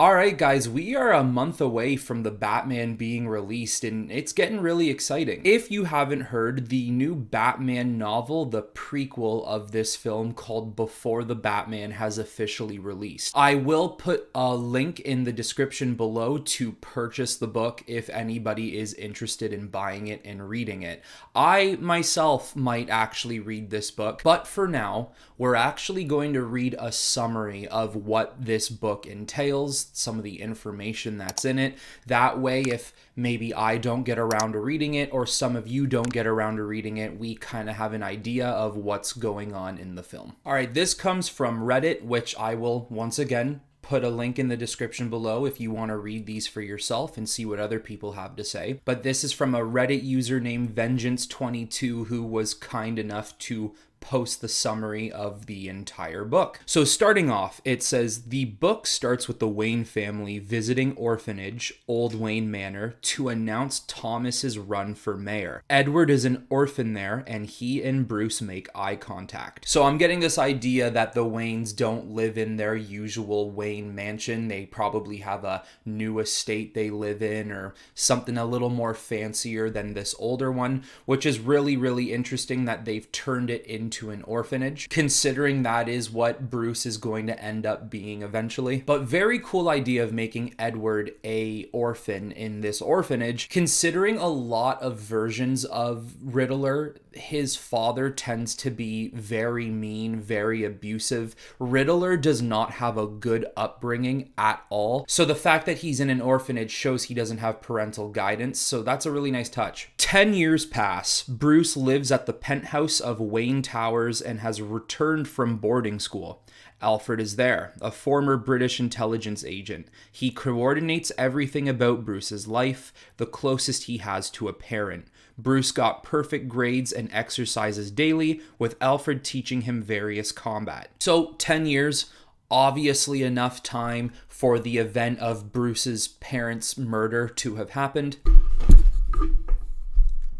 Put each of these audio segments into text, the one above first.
Alright guys, we are a month away from the Batman being released and it's getting really exciting. If you haven't heard, the new Batman novel, the prequel of this film called Before the Batman, has officially released. I will put a link in the description below to purchase the book if anybody is interested in buying it and reading it. I myself might actually read this book, but for now, we're actually going to read a summary of what this book entails, some of the information that's in it. That way, if maybe I don't get around to reading it or some of you don't get around to reading it, we kind of have an idea of what's going on in the film. All right, this comes from Reddit, which I will once again put a link in the description below if you want to read these for yourself and see what other people have to say. But this is from a Reddit user named Vengeance22 who was kind enough to post the summary of the entire book. So starting off, it says, the book starts with the Wayne family visiting orphanage, Old Wayne Manor, to announce Thomas's run for mayor. Edward is an orphan there, and he and Bruce make eye contact. So I'm getting this idea that the Waynes don't live in their usual Wayne mansion. They probably have a new estate they live in or something a little more fancier than this older one, which is really, really interesting that they've turned it into an orphanage, considering that is what Bruce is going to end up being eventually. But very cool idea of making Edward a orphan in this orphanage, considering a lot of versions of Riddler, his father tends to be very mean, very abusive. Riddler does not have a good upbringing at all. So the fact that he's in an orphanage shows he doesn't have parental guidance. So that's a really nice touch. 10 years pass. Bruce lives at the penthouse of Wayne Towers and has returned from boarding school. Alfred is there, a former British intelligence agent. He coordinates everything about Bruce's life, the closest he has to a parent. Bruce got perfect grades and exercises daily, with Alfred teaching him various combat. So 10 years, obviously enough time for the event of Bruce's parents' murder to have happened.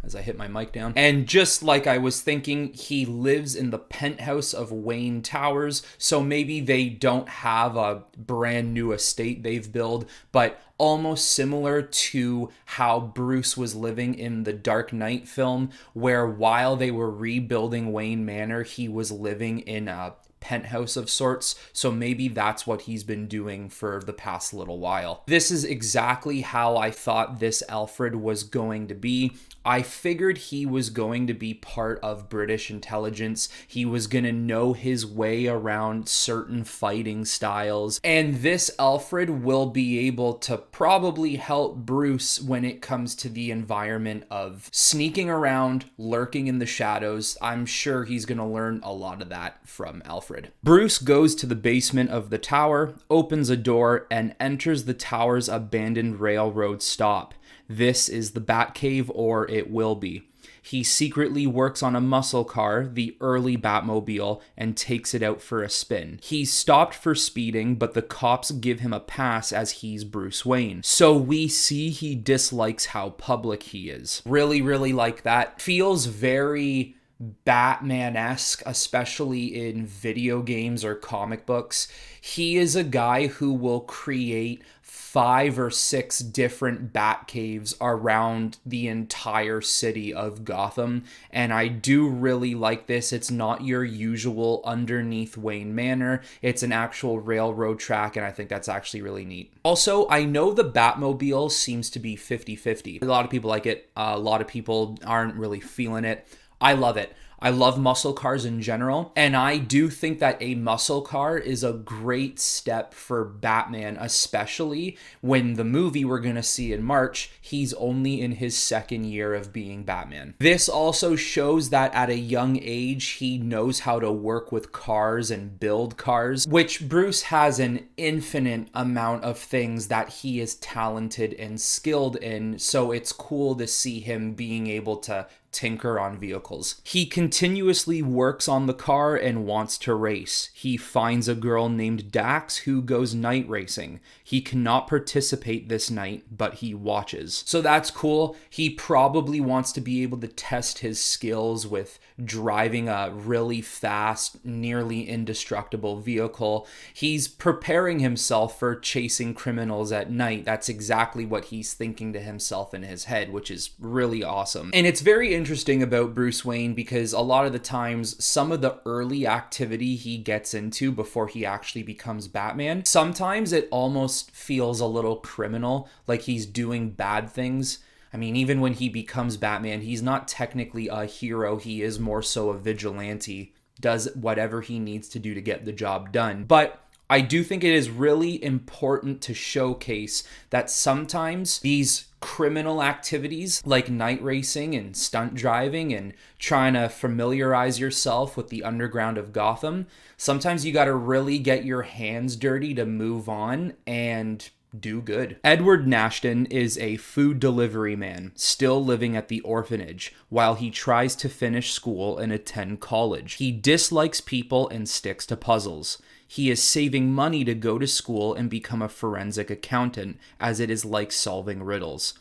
As I hit my mic down. And just like I was thinking, he lives in the penthouse of Wayne Towers, so maybe they don't have a brand new estate they've built, but almost similar to how Bruce was living in the Dark Knight film, where while they were rebuilding Wayne Manor, he was living in a penthouse of sorts. So maybe that's what he's been doing for the past little while. This is exactly how I thought this Alfred was going to be. I figured he was going to be part of British intelligence. He was going to know his way around certain fighting styles. And this Alfred will be able to probably help Bruce when it comes to the environment of sneaking around, lurking in the shadows. I'm sure he's going to learn a lot of that from Alfred. Bruce goes to the basement of the tower, opens a door, and enters the tower's abandoned railroad stop. This is the Batcave, or it will be. He secretly works on a muscle car, the early Batmobile, and takes it out for a spin. He's stopped for speeding, but the cops give him a pass as he's Bruce Wayne. So we see he dislikes how public he is. Really, really like that. Feels very Batman-esque, especially in video games or comic books. He is a guy who will create 5 or 6 different Batcaves around the entire city of Gotham, and I do really like this. It's not your usual underneath Wayne Manor. It's an actual railroad track, and I think that's actually really neat. Also, I know the Batmobile seems to be 50-50. A lot of people like it. A lot of people aren't really feeling it. I love it. I love muscle cars in general, and I do think that a muscle car is a great step for Batman, especially when the movie we're going to see in March, he's only in his second year of being Batman. This also shows that at a young age, he knows how to work with cars and build cars, which Bruce has an infinite amount of things that he is talented and skilled in, so it's cool to see him being able to tinker on vehicles. He continuously works on the car and wants to race. He finds a girl named Dax who goes night racing. He cannot participate this night, but he watches. So that's cool. He probably wants to be able to test his skills with driving a really fast, nearly indestructible vehicle. He's preparing himself for chasing criminals at night. That's exactly what he's thinking to himself in his head, which is really awesome. And it's very interesting about Bruce Wayne because a lot of the times, some of the early activity he gets into before he actually becomes Batman, sometimes it almost feels a little criminal, like he's doing bad things. I mean, even when he becomes Batman, he's not technically a hero. He is more so a vigilante, does whatever he needs to do to get the job done. But I do think it is really important to showcase that sometimes these criminal activities like night racing and stunt driving and trying to familiarize yourself with the underground of Gotham, sometimes you got to really get your hands dirty to move on and do good. Edward Nashton is a food delivery man, still living at the orphanage, while he tries to finish school and attend college. He dislikes people and sticks to puzzles. He is saving money to go to school and become a forensic accountant, as it is like solving riddles.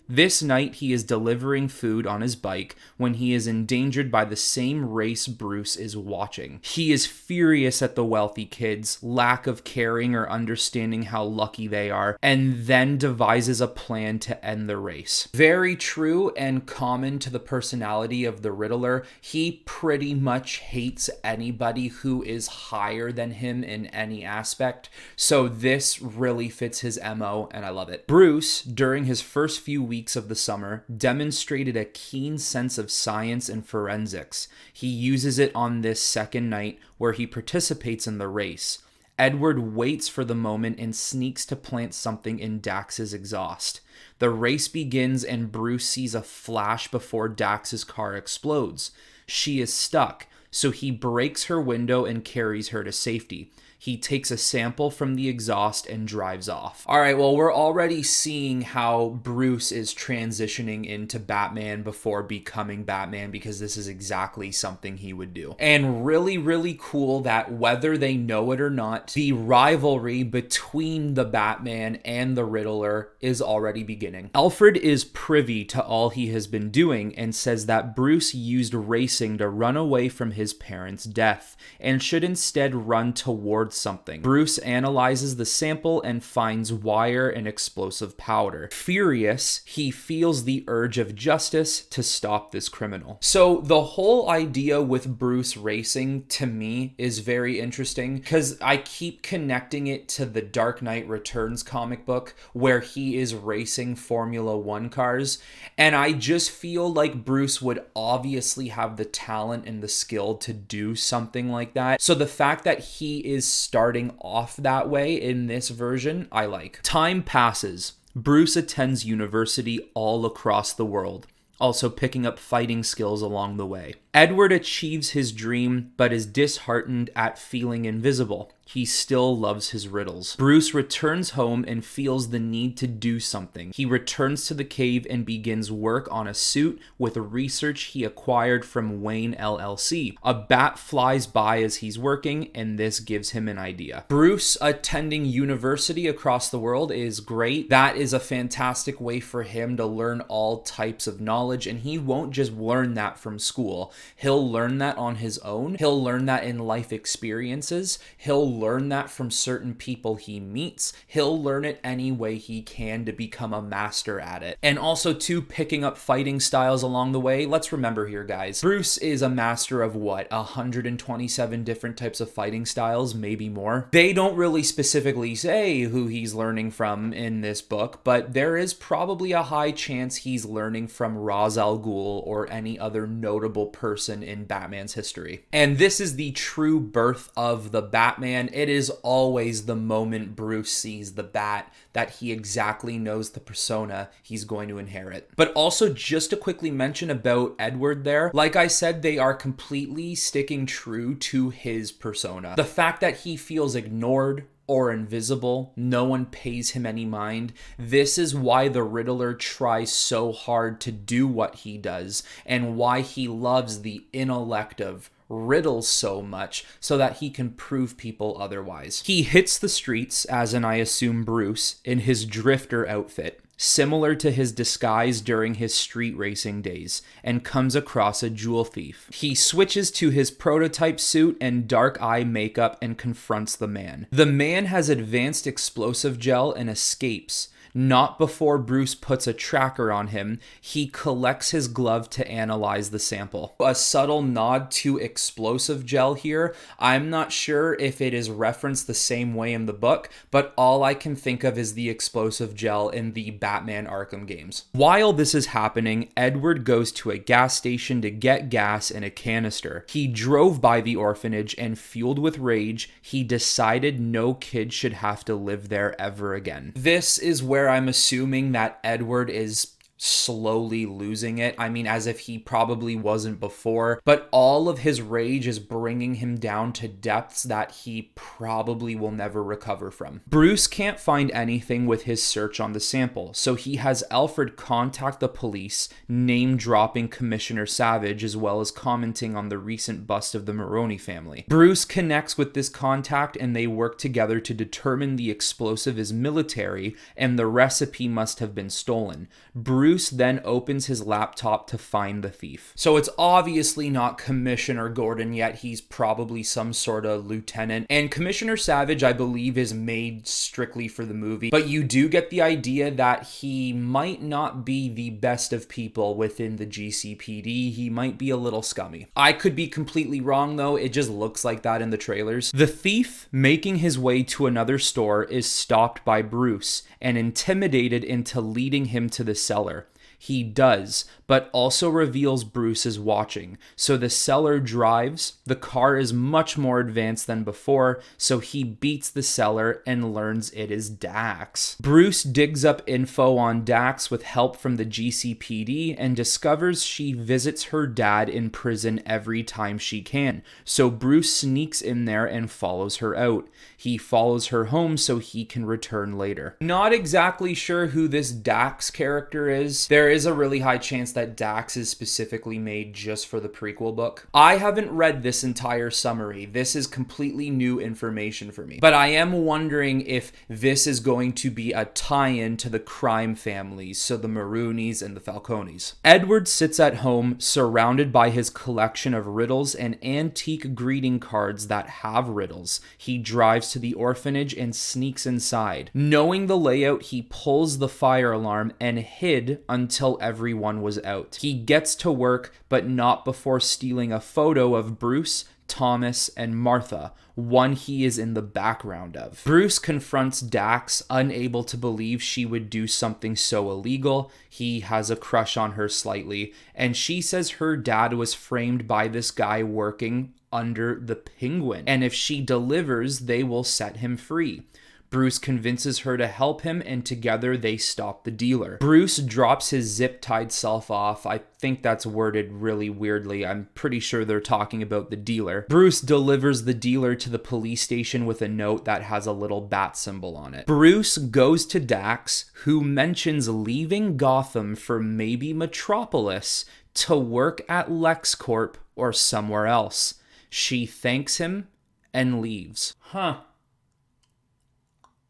This night, he is delivering food on his bike when he is endangered by the same race Bruce is watching. He is furious at the wealthy kids' lack of caring or understanding how lucky they are, and then devises a plan to end the race. Very true and common to the personality of the Riddler. He pretty much hates anybody who is higher than him in any aspect, so this really fits his MO, and I love it. Bruce, during his first few weeks of the summer, demonstrated a keen sense of science and forensics. He uses it on this second night where he participates in the race. Edward waits for the moment and sneaks to plant something in Dax's exhaust. The race begins and Bruce sees a flash before Dax's car explodes. She is stuck, so he breaks her window and carries her to safety. He takes a sample from the exhaust and drives off. All right, well, we're already seeing how Bruce is transitioning into Batman before becoming Batman, because this is exactly something he would do. And really, really cool that whether they know it or not, the rivalry between the Batman and the Riddler is already beginning. Alfred is privy to all he has been doing and says that Bruce used racing to run away from his parents' death and should instead run toward something. Bruce analyzes the sample and finds wire and explosive powder. Furious, he feels the urge of justice to stop this criminal. So the whole idea with Bruce racing, to me, is very interesting because I keep connecting it to the Dark Knight Returns comic book where he is racing Formula One cars, and I just feel like Bruce would obviously have the talent and the skill to do something like that. So the fact that he is starting off that way in this version, I like. Time passes. Bruce attends university all across the world, also picking up fighting skills along the way. Edward achieves his dream, but is disheartened at feeling invisible. He still loves his riddles. Bruce returns home and feels the need to do something. He returns to the cave and begins work on a suit with research he acquired from Wayne LLC. A bat flies by as he's working, and this gives him an idea. Bruce attending university across the world is great. That is a fantastic way for him to learn all types of knowledge, and he won't just learn that from school. He'll learn that on his own. He'll learn that in life experiences. He'll learn that from certain people he meets. He'll learn it any way he can to become a master at it. And also, too, picking up fighting styles along the way. Let's remember here, guys, Bruce is a master of what, 127 different types of fighting styles, maybe more. They don't really specifically say who he's learning from in this book, but there is probably a high chance he's learning from Ra's al Ghul or any other notable person in Batman's history. And this is the true birth of the Batman. It is always the moment Bruce sees the Bat that he exactly knows the persona he's going to inherit. But also, just to quickly mention about Edward there, like I said, they are completely sticking true to his persona. The fact that he feels ignored or invisible, no one pays him any mind. This is why the Riddler tries so hard to do what he does, and why he loves the intellect of riddles so much so that he can prove people otherwise. He hits the streets, as in I assume Bruce, in his drifter outfit, similar to his disguise during his street racing days, and comes across a jewel thief. He switches to his prototype suit and dark eye makeup and confronts the man. The man has advanced explosive gel and escapes. Not before Bruce puts a tracker on him. He collects his glove to analyze the sample. A subtle nod to explosive gel here. I'm not sure if it is referenced the same way in the book, but all I can think of is the explosive gel in the Batman Arkham games. While this is happening, Edward goes to a gas station to get gas in a canister. He drove by the orphanage and, fueled with rage, he decided no kid should have to live there ever again. This is where I'm assuming that Edward is slowly losing it. I mean, as if he probably wasn't before, but all of his rage is bringing him down to depths that he probably will never recover from. Bruce can't find anything with his search on the sample, so he has Alfred contact the police, name-dropping Commissioner Savage as well as commenting on the recent bust of the Maroney family. Bruce connects with this contact and they work together to determine the explosive is military and the recipe must have been stolen. Bruce then opens his laptop to find the thief. So it's obviously not Commissioner Gordon yet. He's probably some sort of lieutenant. And Commissioner Savage, I believe, is made strictly for the movie. But you do get the idea that he might not be the best of people within the GCPD. He might be a little scummy. I could be completely wrong, though. It just looks like that in the trailers. The thief, making his way to another store, is stopped by Bruce and intimidated into leading him to the cellar. He does, but also reveals Bruce is watching. So the seller drives. The car is much more advanced than before, so he beats the seller and learns it is Dax. Bruce digs up info on Dax with help from the GCPD and discovers she visits her dad in prison every time she can. So Bruce sneaks in there and follows her out. He follows her home so he can return later. Not exactly sure who this Dax character is. There is a really high chance that Dax is specifically made just for the prequel book. I haven't read this entire summary. This is completely new information for me. But I am wondering if this is going to be a tie-in to the crime families, so the Maroonies and the Falcones. Edward sits at home surrounded by his collection of riddles and antique greeting cards that have riddles. He drives to the orphanage and sneaks inside. Knowing the layout, he pulls the fire alarm and hid until everyone was out. He gets to work, but not before stealing a photo of Bruce, Thomas, and Martha, one he is in the background of. Bruce confronts Dax, unable to believe she would do something so illegal. He has a crush on her slightly, and she says her dad was framed by this guy working under the Penguin, and if she delivers, they will set him free. Bruce convinces her to help him, and together they stop the dealer. Bruce drops his zip-tied self off. I think that's worded really weirdly. I'm pretty sure they're talking about the dealer. Bruce delivers the dealer to the police station with a note that has a little bat symbol on it. Bruce goes to Dax, who mentions leaving Gotham for maybe Metropolis to work at LexCorp or somewhere else. She thanks him and leaves. Huh.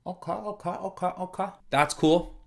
Okay. That's cool.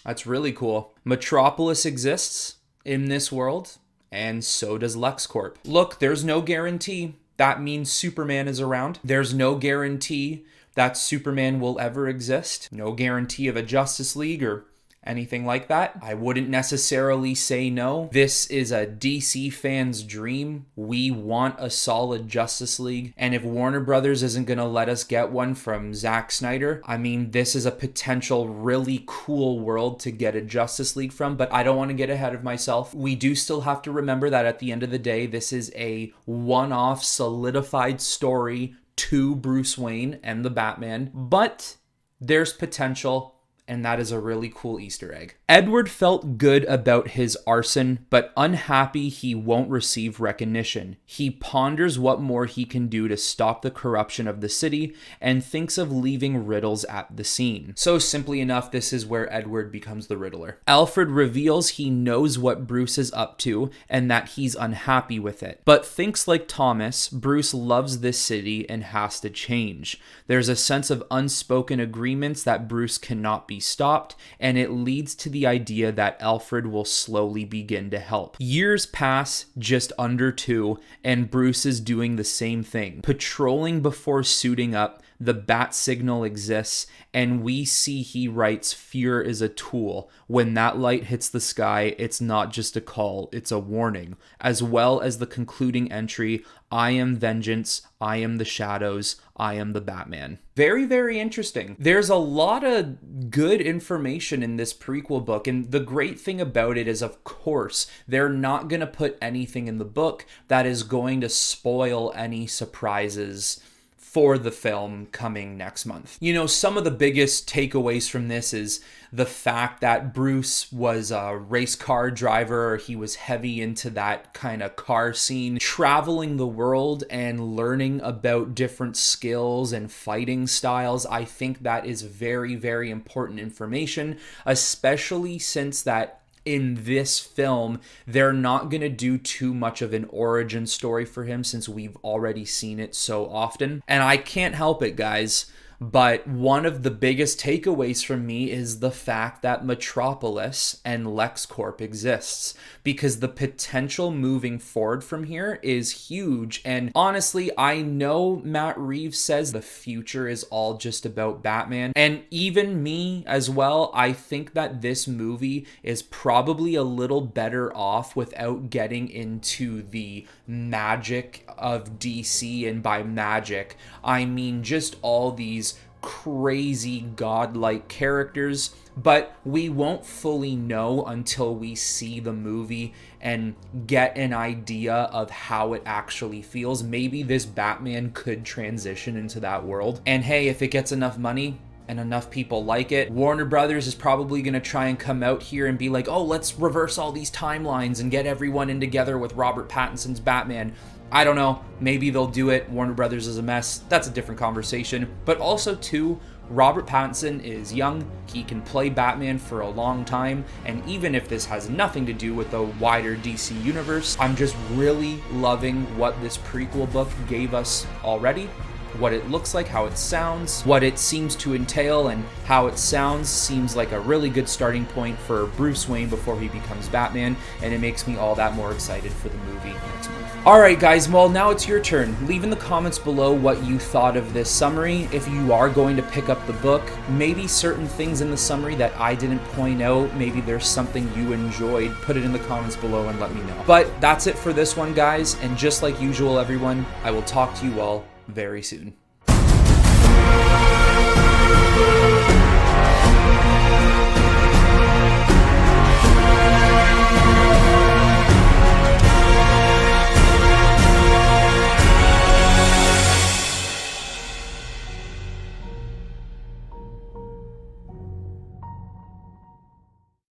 That's really cool. Metropolis exists in this world, and so does LexCorp. Look, there's no guarantee that means Superman is around. There's no guarantee that Superman will ever exist. No guarantee of a Justice League or anything like that. I wouldn't necessarily say no. This is a DC fan's dream. We want a solid Justice League. And if Warner Brothers isn't going to let us get one from Zack Snyder, I mean, this is a potential really cool world to get a Justice League from, but I don't want to get ahead of myself. We do still have to remember that at the end of the day, this is a one-off solidified story to Bruce Wayne and the Batman, but there's potential. and that is a really cool Easter egg. Edward felt good about his arson, but unhappy he won't receive recognition. He ponders what more he can do to stop the corruption of the city and thinks of leaving riddles at the scene. So simply enough, this is where Edward becomes the Riddler. Alfred reveals he knows what Bruce is up to and that he's unhappy with it, but thinks like Thomas, Bruce loves this city and has to change. There's a sense of unspoken agreements that Bruce cannot be stopped, and it leads to the idea that Alfred will slowly begin to help. Years pass, just under 2, and Bruce is doing the same thing. Patrolling before suiting up, the bat signal exists, and we see he writes, "Fear is a tool. When that light hits the sky, it's not just a call, it's a warning," as well as the concluding entry, "I am vengeance, I am the shadows, I am the Batman." Very, very interesting. There's a lot of good information in this prequel book, and the great thing about it is, of course, they're not going to put anything in the book that is going to spoil any surprises for the film coming next month. You know, some of the biggest takeaways from this is the fact that Bruce was a race car driver. He was heavy into that kind of car scene, traveling the world and learning about different skills and fighting styles. I think that is very, very important information, especially since that in this film, they're not going to do too much of an origin story for him since we've already seen it so often. And I can't help it, guys, but one of the biggest takeaways from me is the fact that Metropolis and LexCorp exists, because the potential moving forward from here is huge. And honestly, I know Matt Reeves says the future is all just about Batman, and even me as well. I think that this movie is probably a little better off without getting into the magic of DC, and by magic, I mean just all these crazy godlike characters, but we won't fully know until we see the movie and get an idea of how it actually feels. Maybe this Batman could transition into that world, and hey, if it gets enough money and enough people like it, Warner Brothers is probably going to try and come out here and be like, oh, let's reverse all these timelines and get everyone in together with Robert Pattinson's Batman. I don't know, maybe they'll do it. Warner Brothers is a mess. That's a different conversation. But also, too, Robert Pattinson is young. He can play Batman for a long time. And even if this has nothing to do with the wider DC universe, I'm just really loving what this prequel book gave us already. What it looks like, how it sounds, what it seems to entail, and how it sounds seems like a really good starting point for Bruce Wayne before he becomes Batman, and it makes me all that more excited for the movie next month. Alright guys, well now it's your turn. Leave in the comments below what you thought of this summary. If you are going to pick up the book, maybe certain things in the summary that I didn't point out, maybe there's something you enjoyed, put it in the comments below and let me know. But that's it for this one, guys, and just like usual, everyone, I will talk to you all very soon.